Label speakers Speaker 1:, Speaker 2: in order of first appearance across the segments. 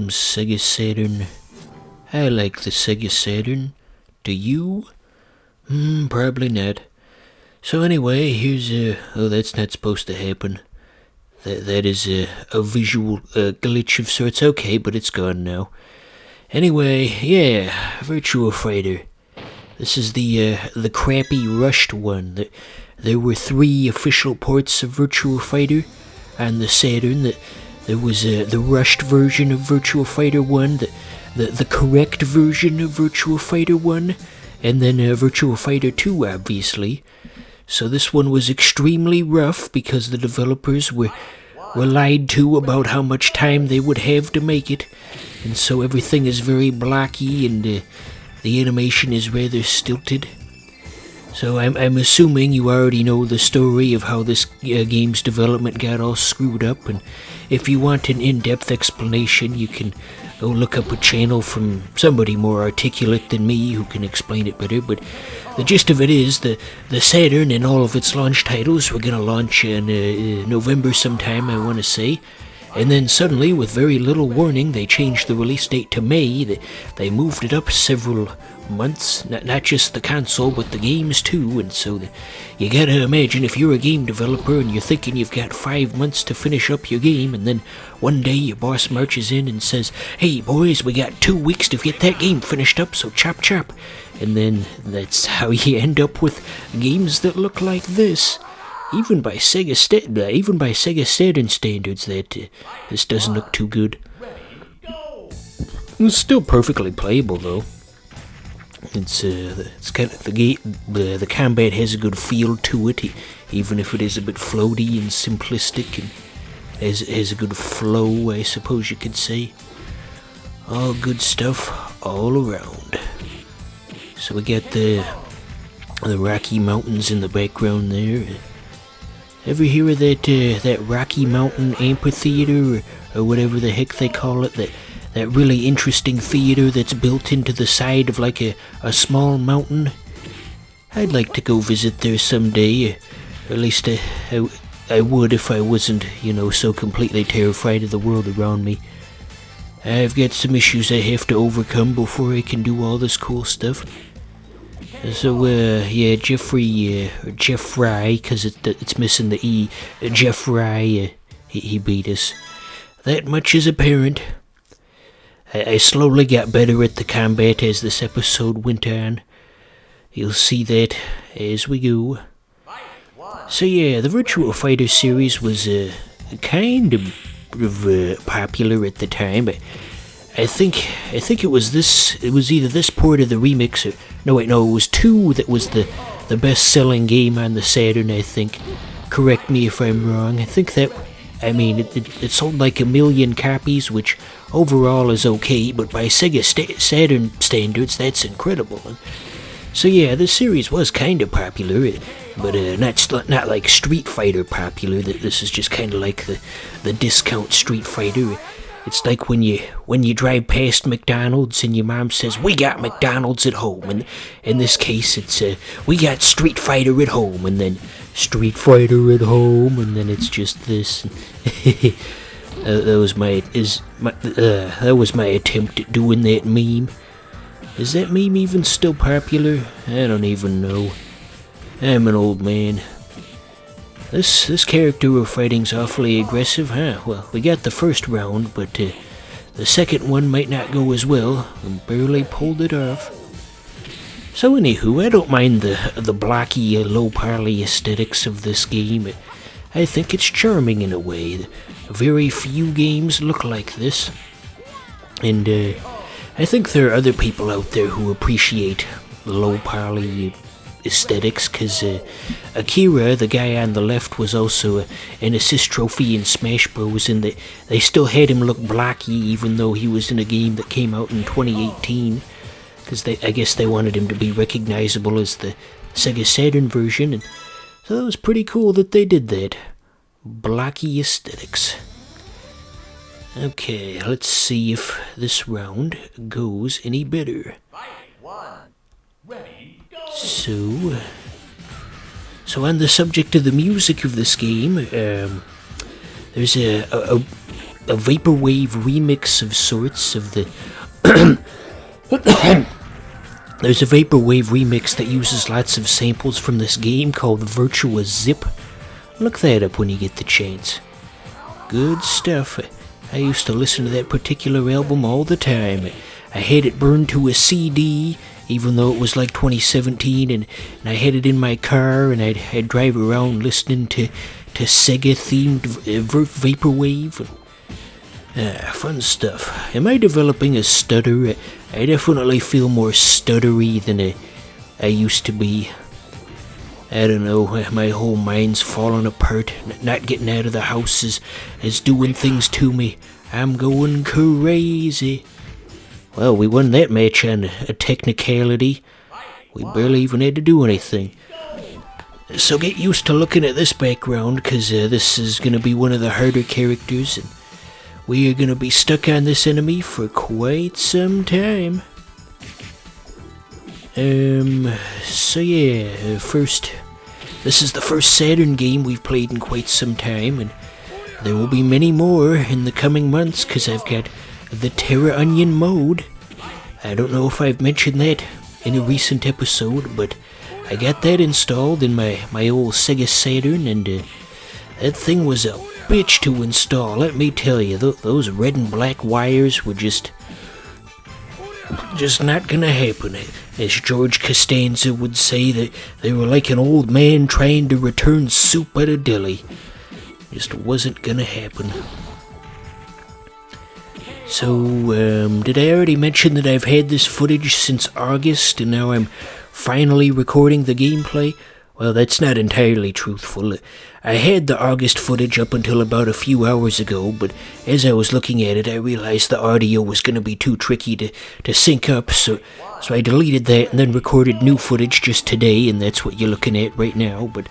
Speaker 1: Sega Saturn. I like the Sega Saturn. Do you? Probably not. So anyway, here's oh, that's not supposed to happen. That is a visual glitch of sorts. Okay, but it's gone now. Anyway, yeah, Virtua Fighter. This is the crappy rushed one. There were 3 official ports of Virtua Fighter on the Saturn. There was the rushed version of Virtua Fighter 1, the correct version of Virtua Fighter 1, and then Virtua Fighter 2, obviously. So this one was extremely rough because the developers were lied to about how much time they would have to make it, and so everything is very blocky and the animation is rather stilted. So I'm assuming you already know the story of how this game's development got all screwed up, and if you want an in-depth explanation, you can go look up a channel from somebody more articulate than me who can explain it better. But the gist of it is the Saturn and all of its launch titles were going to launch in November sometime, I want to say. And then suddenly, with very little warning, they changed the release date to May. They moved it up several months, not just the console, but the games too. And so you gotta imagine if you're a game developer and you're thinking you've got 5 months to finish up your game, and then one day your boss marches in and says, "Hey boys, we got 2 weeks to get that game finished up, so chop chop." And then that's how you end up with games that look like this. Even by Sega Saturn standards, this doesn't look too good. It's still perfectly playable though. It's kind of the combat has a good feel to it, even if it is a bit floaty and simplistic, and has a good flow, I suppose you could say. All good stuff all around. So we got the Rocky Mountains in the background there. Ever hear of that Rocky Mountain Amphitheater, or whatever the heck they call it, that really interesting theater that's built into the side of like a small mountain? I'd like to go visit there someday, or at least I would if I wasn't, so completely terrified of the world around me. I've got some issues I have to overcome before I can do all this cool stuff. So, yeah, Jeffrey, because it's missing the E, Jeffrey, he beat us. That much is apparent. I slowly got better at the combat as this episode went on. You'll see that as we go. So yeah, the Virtua Fighter series was, kind of popular at the time, but I think it was either this port or the remix, or no, it was 2 that was the best-selling game on the Saturn, I think. Correct me if I'm wrong. It sold like 1 million copies, which overall is okay, but by Sega Saturn standards, that's incredible. So yeah, the series was kind of popular, but not like Street Fighter popular. This is just kind of like the discount Street Fighter. It's like when you drive past McDonald's and your mom says, "We got McDonald's at home," and in this case it's "We got Street Fighter at home," and then Street Fighter at home, and then it's just this. That was my attempt at doing that meme. Is that meme even still popular? I don't even know. I'm an old man. This character we're fighting's awfully aggressive, huh? Well, we got the first round, but the second one might not go as well. I barely pulled it off. So anywho, I don't mind the blocky, low-poly aesthetics of this game. I think it's charming in a way. Very few games look like this. And I think there are other people out there who appreciate the low-poly aesthetics, because Akira, the guy on the left, was also an assist trophy in Smash Bros, and they still had him look blocky even though he was in a game that came out in 2018, because I guess they wanted him to be recognizable as the Sega Saturn version, and so that was pretty cool that they did that. Blocky aesthetics. Okay, let's see if this round goes any better. So on the subject of the music of this game, there's vaporwave remix of sorts of the. There's a vaporwave remix that uses lots of samples from this game called Virtua Zip. Look that up when you get the chance. Good stuff. I used to listen to that particular album all the time. I had it burned to a CD, even though it was like 2017, and I had it in my car, and I'd drive around listening to Sega-themed vaporwave. Fun stuff. Am I developing a stutter? I definitely feel more stuttery than I used to be. I don't know, my whole mind's falling apart. Not getting out of the house is doing things to me. I'm going crazy. Well, we won that match on a technicality. We barely even had to do anything. So get used to looking at this background, because this is going to be one of the harder characters, and we are going to be stuck on this enemy for quite some time. So yeah, this is the first Saturn game we've played in quite some time, and there will be many more in the coming months, because I've got the Terra Onion mode. I don't know if I've mentioned that in a recent episode, but I got that installed in my old Sega Saturn, and that thing was a bitch to install, let me tell you. Those red and black wires were just not gonna happen. As George Costanza would say, that they were like an old man trying to return soup at a deli. Just wasn't gonna happen. So, did I already mention that I've had this footage since August, and now I'm finally recording the gameplay? Well, that's not entirely truthful. I had the August footage up until about a few hours ago, but as I was looking at it, I realized the audio was going to be too tricky to sync up, so I deleted that and then recorded new footage just today, and that's what you're looking at right now. But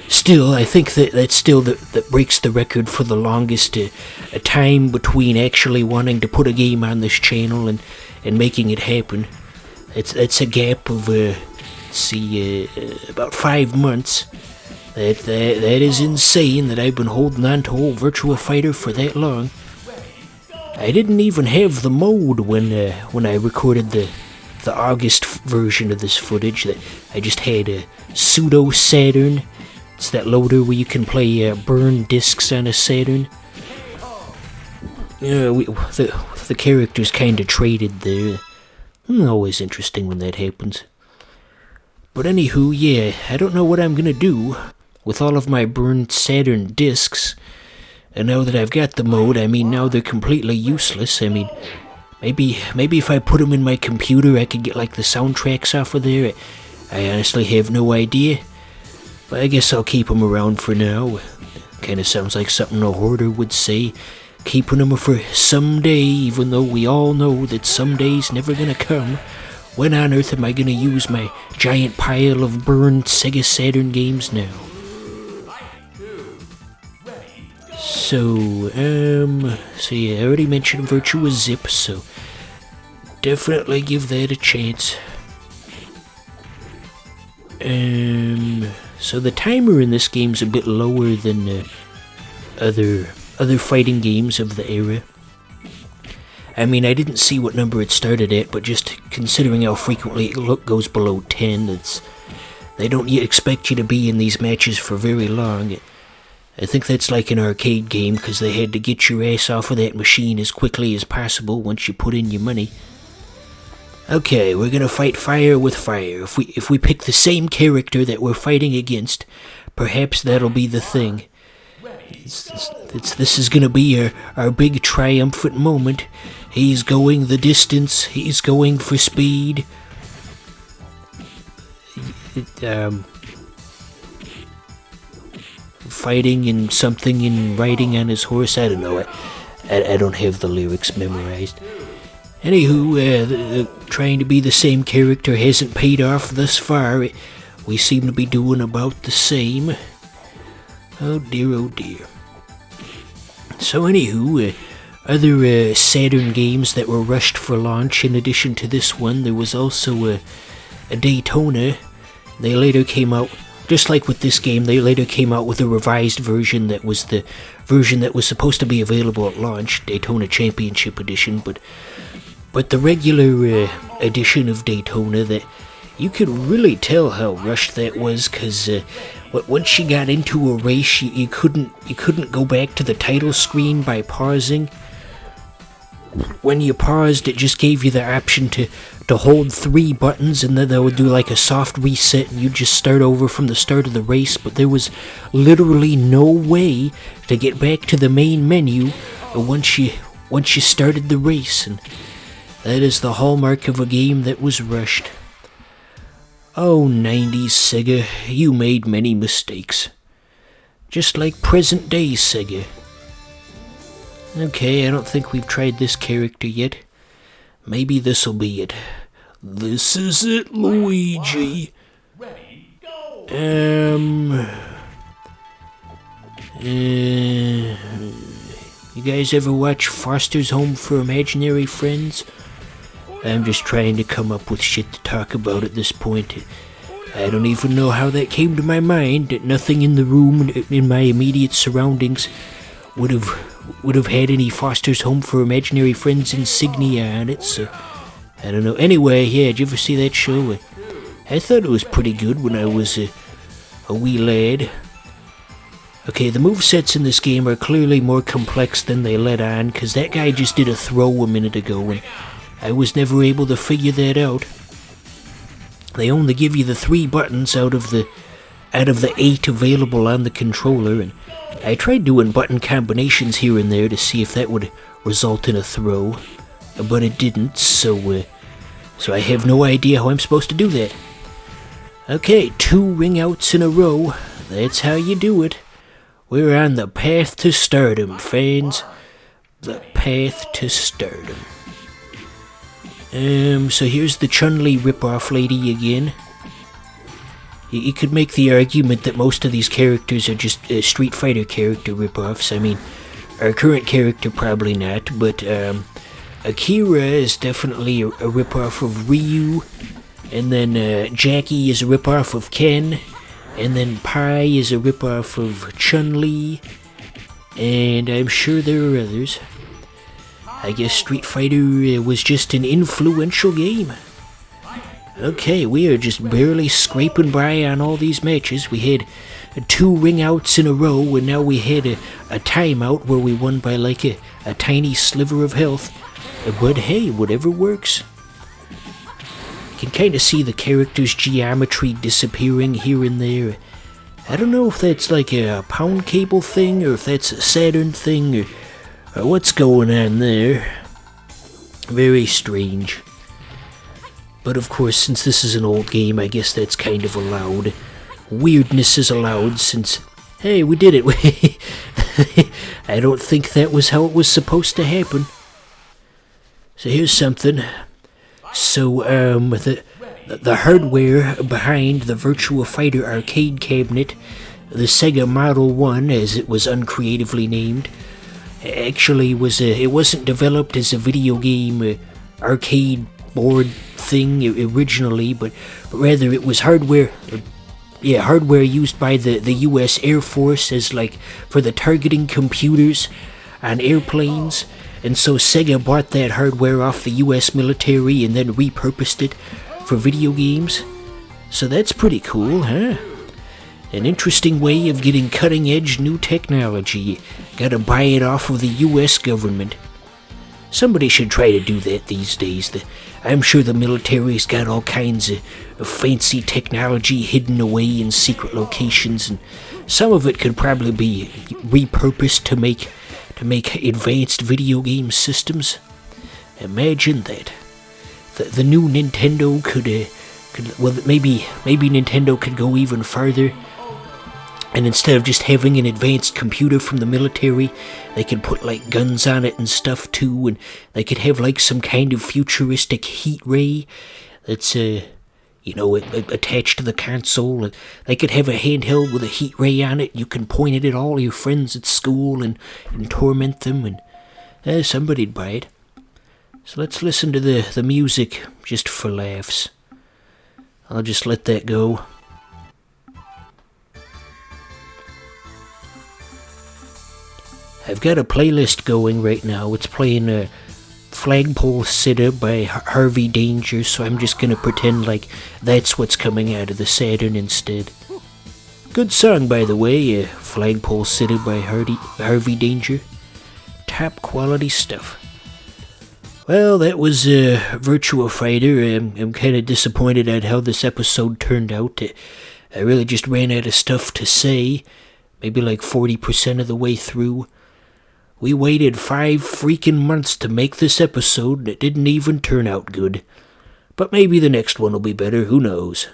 Speaker 1: still, I think that breaks the record for the longest a time between actually wanting to put a game on this channel and making it happen. It's a gap of about 5 months. That is insane that I've been holding on to old Virtua Fighter for that long. I didn't even have the mode when I recorded the August version of this footage. That I just had a pseudo Saturn. It's that loader where you can play burn discs on a Saturn. The characters kind of traded there. Always interesting when that happens. But anywho, yeah, I don't know what I'm gonna do with all of my burned Saturn discs. And now that I've got the mode, I mean, now they're completely useless. I mean, maybe if I put them in my computer, I could get like the soundtracks off of there. I honestly have no idea. But I guess I'll keep them around for now. Kinda sounds like something a hoarder would say. Keeping them for someday, even though we all know that someday's never gonna come. When on earth am I gonna use my giant pile of burned Sega Saturn games now? So yeah, I already mentioned Virtua Zip, so definitely give that a chance. So the timer in this game's a bit lower than other fighting games of the era. I mean, I didn't see what number it started at, but just considering how frequently it goes below 10, they don't expect you to be in these matches for very long. I think that's like an arcade game, because they had to get your ass off of that machine as quickly as possible once you put in your money. Okay, we're gonna fight fire with fire. If we pick the same character that we're fighting against, perhaps that'll be the thing. This is gonna be our big triumphant moment. He's going the distance. He's going for speed. Fighting and something and riding on his horse. I don't know. I don't have the lyrics memorized. Anywho, trying to be the same character hasn't paid off thus far. We seem to be doing about the same. Oh dear. So anywho, other Saturn games that were rushed for launch in addition to this one, there was also a Daytona. They later came out just like with this game, they later came out with a revised version that was the version that was supposed to be available at launch, Daytona Championship Edition, but the regular edition of Daytona, that you could really tell how rushed that was, because once you got into a race, you couldn't go back to the title screen by pausing. When you paused, it just gave you the option to hold 3 buttons, and then that would do like a soft reset, and you'd just start over from the start of the race. But there was literally no way to get back to the main menu once you started the race, and that is the hallmark of a game that was rushed. Oh, 90s Sega, you made many mistakes. Just like present-day Sega. Okay, I don't think we've tried this character yet. Maybe this'll be it. This is it, Luigi. You guys ever watch Foster's Home for Imaginary Friends? I'm just trying to come up with shit to talk about at this point. I don't even know how that came to my mind, that nothing in the room in my immediate surroundings would have had any Foster's Home for Imaginary Friends insignia on it, so I don't know. Anyway, yeah, did you ever see that show? I thought it was pretty good when I was a wee lad. Okay, the movesets in this game are clearly more complex than they let on, because that guy just did a throw a minute ago, and I was never able to figure that out. They only give you the 3 buttons out of the 8 available on the controller, and I tried doing button combinations here and there to see if that would result in a throw, but it didn't, so I have no idea how I'm supposed to do that. Okay, 2 ring outs in a row. That's how you do it. We're on the path to stardom, fans. The path to stardom. So here's the Chun-Li ripoff lady again. You could make the argument that most of these characters are just Street Fighter character ripoffs. I mean, our current character probably not, but Akira is definitely a ripoff of Ryu, and then Jackie is a ripoff of Ken, and then Pai is a ripoff of Chun-Li, and I'm sure there are others. I guess Street Fighter was just an influential game. Okay, we are just barely scraping by on all these matches. We had 2 ring outs in a row, and now we had a timeout where we won by like a tiny sliver of health. But hey, whatever works. You can kind of see the character's geometry disappearing here and there. I don't know if that's like a pound cable thing, or if that's a Saturn thing, or what's going on there. Very strange. But of course, since this is an old game, I guess that's kind of allowed. Weirdness is allowed since, hey, we did it. I don't think that was how it was supposed to happen. So here's something. So, the hardware behind the Virtua Fighter arcade cabinet, the Sega Model 1, as it was uncreatively named, actually it wasn't developed as a video game arcade board thing originally, but rather it was hardware used by the US Air Force as like for the targeting computers on airplanes, and so Sega bought that hardware off the US military and then repurposed it for video games. So that's pretty cool, huh? An interesting way of getting cutting-edge new technology. Gotta buy it off of the US government. Somebody should try to do that these days. I'm sure the military's got all kinds of fancy technology hidden away in secret locations, and some of it could probably be repurposed to make advanced video game systems. Imagine that. The new Nintendo could maybe Nintendo could go even farther. And instead of just having an advanced computer from the military, they could put like guns on it and stuff too, and they could have like some kind of futuristic heat ray that's attached to the console. They could have a handheld with a heat ray on it. You can point it at all your friends at school and torment them, and somebody'd buy it. So let's listen to the music just for laughs. I'll just let that go. I've got a playlist going right now. It's playing Flagpole Sitter by Harvey Danger, so I'm just gonna pretend like that's what's coming out of the Saturn instead. Good song, by the way, Flagpole Sitter by Harvey Danger. Top quality stuff. Well, that was Virtua Fighter. I'm kind of disappointed at how this episode turned out. I really just ran out of stuff to say, maybe like 40% of the way through. We waited 5 freaking months to make this episode, and it didn't even turn out good. But maybe the next one will be better, who knows.